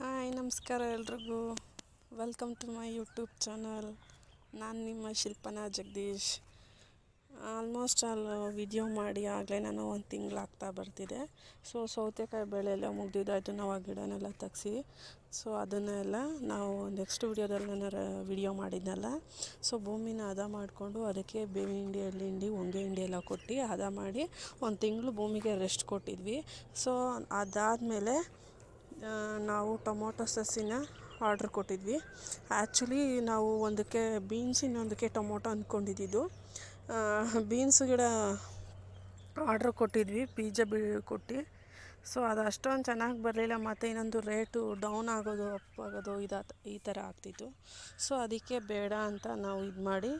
Hi ನಮಸ್ಕಾರ ಎಲ್ರಿಗೂ. Welcome to my YouTube channel. ನಾನು ನಿಮ್ಮ ಶಿಲ್ಪನಾ ಜಗದೀಶ್. ಆಲ್ಮೋಸ್ಟ್ ವಿಡಿಯೋ ಮಾಡಿ ಆಗಲೇ ನಾನು ಒಂದು ತಿಂಗಳಾಗ್ತಾ ಬರ್ತಿದೆ. ಸೌತೆಕಾಯಿ ಬೆಳೆ ಎಲ್ಲ ಮುಗ್ದಿದ್ದಾಯಿತು. ನಾವು ಆ ಗಿಡನೆಲ್ಲ ತೆಗ್ಸಿ ಅದನ್ನೆಲ್ಲ ನಾವು ನೆಕ್ಸ್ಟ್ ವಿಡಿಯೋದಲ್ಲಿ ನಾನು ವಿಡಿಯೋ ಮಾಡಿದ್ನಲ್ಲ. ಭೂಮಿನ ಹದ ಮಾಡಿಕೊಂಡು ಅದಕ್ಕೆ ಬೇವಿನ ಹಿಂಡಿ, ಎಳ್ಳು ಹಿಂಡಿ, ಹೊಂಗೆ ಹಿಂಡಿ ಎಲ್ಲ ಕೊಟ್ಟು ಹದ ಮಾಡಿ ಒಂದು ತಿಂಗಳು ಭೂಮಿಗೆ ರೆಸ್ಟ್ ಕೊಟ್ಟಿದ್ವಿ. ಅದಾದಮೇಲೆ ನಾವು ಟೊಮೊಟೊ ಸಸಿನ ಆರ್ಡ್ರ್ ಕೊಟ್ಟಿದ್ವಿ. ಆ್ಯಕ್ಚುಲಿ ನಾವು ಒಂದಕ್ಕೆ ಬೀನ್ಸ್, ಇನ್ನೊಂದಕ್ಕೆ ಟೊಮೊಟೊ ಅಂದ್ಕೊಂಡಿದ್ದು. ಬೀನ್ಸ್ ಗಿಡ ಆರ್ಡ್ರ್ ಕೊಟ್ಟಿದ್ವಿ, ಬೀಜ ಕೊಟ್ಟು. ಅದು ಅಷ್ಟೊಂದು ಚೆನ್ನಾಗಿ ಬರಲಿಲ್ಲ. ಮತ್ತು ಇನ್ನೊಂದು ರೇಟು ಡೌನ್ ಆಗೋದು, ಅಪ್ ಆಗೋದು ಈ ಥರ ಆಗ್ತಿತ್ತು. ಅದಕ್ಕೆ ಬೇಡ ಅಂತ ನಾವು ಇದು ಮಾಡಿ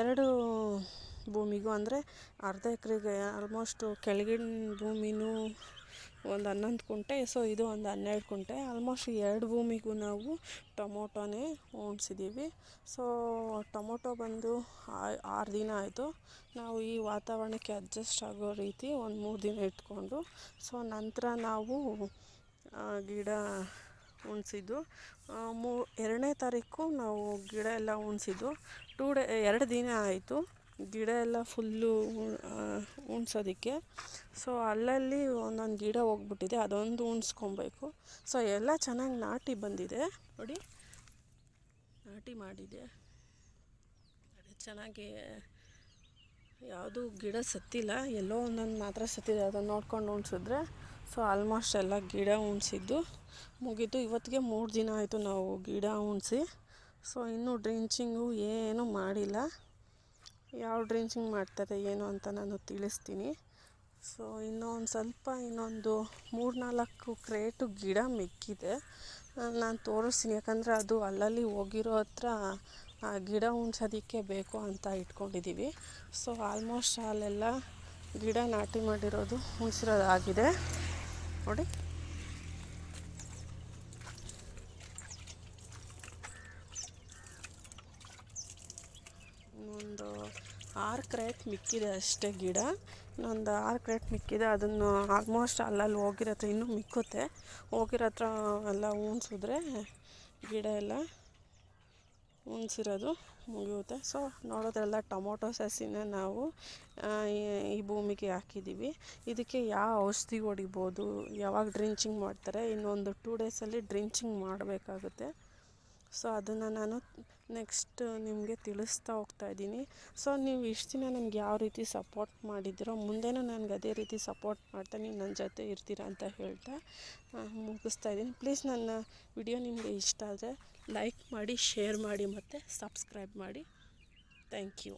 ಎರಡು ಭೂಮಿಗೂ, ಅಂದರೆ ಅರ್ಧ ಎಕರೆಗೆ ಆಲ್ಮೋಸ್ಟು ಕೆಳಗಿನ ಭೂಮಿನೂ ಒಂದು 11 ಕುಂಟೆ, ಇದು ಒಂದು 12 ಕುಂಟೆ. ಆಲ್ಮೋಸ್ಟ್ ಎರಡು ಭೂಮಿಗೂ ನಾವು ಟೊಮೊಟೊನೇ ಉಣ್ಸಿದ್ದೀವಿ. ಟೊಮೊಟೊ ಬಂದು 6 ದಿನ ಆಯಿತು. ನಾವು ಈ ವಾತಾವರಣಕ್ಕೆ ಅಡ್ಜಸ್ಟ್ ಆಗೋ ರೀತಿ ಒಂದು 3 ದಿನ ಇಟ್ಕೊಂಡು ನಂತರ ನಾವು ಗಿಡ ಉಣಿಸಿದ್ದು. 2ನೇ ತಾರೀಕು ನಾವು ಗಿಡ ಎಲ್ಲ ಉಣಿಸಿದ್ದು. 2 ದಿನ ಆಯಿತು ಗಿಡ ಎಲ್ಲ ಫುಲ್ಲು ಉಣ್ಸೋದಕ್ಕೆ. ಅಲ್ಲಲ್ಲಿ ಒಂದೊಂದು ಗಿಡ ಹೋಗ್ಬಿಟ್ಟಿದೆ, ಅದೊಂದು ಉಣಿಸ್ಕೊಬೇಕು. ಎಲ್ಲ ಚೆನ್ನಾಗಿ ನಾಟಿ ಬಂದಿದೆ ನೋಡಿ, ನಾಟಿ ಮಾಡಿದೆ. ಅದೇ ಚೆನ್ನಾಗಿ ಯಾವುದು ಗಿಡ ಸತ್ತಿಲ್ಲ, ಎಲ್ಲೋ ಒಂದೊಂದು ಮಾತ್ರ ಸತ್ತಿದೆ. ಅದನ್ನು ನೋಡ್ಕೊಂಡು ಉಣಿಸಿದ್ರೆ ಆಲ್ಮೋಸ್ಟ್ ಎಲ್ಲ ಗಿಡ ಉಣಿಸಿದ್ದು ಮುಗೀತು. ಇವತ್ತಿಗೆ 3 ದಿನ ಆಯಿತು ನಾವು ಗಿಡ ಉಣಿಸಿ. ಇನ್ನೂ ಡ್ರಿಂಚಿಂಗು ಏನೂ ಮಾಡಿಲ್ಲ. ಯಾವ ಡ್ರಿಂಚಿಂಗ್ ಮಾಡ್ತಾರೆ ಏನು ಅಂತ ನಾನು ತಿಳಿಸ್ತೀನಿ. ಇನ್ನೊಂದು 3-4 ಕ್ರೇಟು ಗಿಡ ಮಿಕ್ಕಿದೆ, ನಾನು ತೋರಿಸ್ತೀನಿ. ಯಾಕಂದರೆ ಅದು ಅಲ್ಲಲ್ಲಿ ಹೋಗಿರೋ ಹತ್ರ ಆ ಗಿಡ ಉಣ್ಸೋದಕ್ಕೆ ಬೇಕು ಅಂತ ಇಟ್ಕೊಂಡಿದ್ದೀವಿ. ಆಲ್ಮೋಸ್ಟ್ ಅಲ್ಲೆಲ್ಲ ಗಿಡ ನಾಟಿ ಮಾಡಿರೋದು ಉಣಿಸಿರೋದಾಗಿದೆ ನೋಡಿ. ಒಂದು 6 ಕ್ರೇಟ್ ಮಿಕ್ಕಿದೆ ಅಷ್ಟೇ ಗಿಡ. ಇನ್ನೊಂದು 6 ಕ್ರೇಟ್ ಮಿಕ್ಕಿದೆ. ಅದನ್ನು ಆಲ್ಮೋಸ್ಟ್ ಅಲ್ಲಲ್ಲಿ ಹೋಗಿರೋ ಹತ್ರ ಇನ್ನೂ ಮಿಕ್ಕುತ್ತೆ. ಹೋಗಿರೋ ಹತ್ರ ಎಲ್ಲ ಉಣಿಸಿದ್ರೆ ಗಿಡ ಎಲ್ಲ ಉಣಿಸಿರೋದು ಮುಗಿಯುತ್ತೆ. ನೋಡೋದ್ರೆಲ್ಲ ಟೊಮೊಟೊ ಸಸಿನ ನಾವು ಈ ಭೂಮಿಗೆ ಹಾಕಿದ್ದೀವಿ. ಇದಕ್ಕೆ ಯಾವ ಔಷಧಿ ಹೊಡಿಬೋದು, ಯಾವಾಗ ಡ್ರಿಂಚಿಂಗ್ ಮಾಡ್ತಾರೆ, ಇನ್ನೊಂದು 2 ಡೇಸಲ್ಲಿ ಡ್ರಿಂಚಿಂಗ್ ಮಾಡಬೇಕಾಗುತ್ತೆ. ಅದನ್ನು ನಾನು ನೆಕ್ಸ್ಟ್ ನಿಮಗೆ ತಿಳಿಸ್ತಾ ಹೋಗ್ತಾಯಿದ್ದೀನಿ. ನೀವು ಇಷ್ಟು ದಿನ ನನಗೆ ಯಾವ ರೀತಿ ಸಪೋರ್ಟ್ ಮಾಡಿದ್ದೀರೋ ಮುಂದೆನೂ ನನಗೆ ಅದೇ ರೀತಿ ಸಪೋರ್ಟ್ ಮಾಡ್ತಾ ನೀವು ನನ್ನ ಜೊತೆ ಇರ್ತೀರ ಅಂತ ಹೇಳ್ತಾ ಮುಗಿಸ್ತಾಯಿದ್ದೀನಿ. ಪ್ಲೀಸ್ ನನ್ನ ವಿಡಿಯೋ ನಿಮಗೆ ಇಷ್ಟ ಆದರೆ ಲೈಕ್ ಮಾಡಿ, ಶೇರ್ ಮಾಡಿ ಮತ್ತು ಸಬ್ಸ್ಕ್ರೈಬ್ ಮಾಡಿ. Thank you.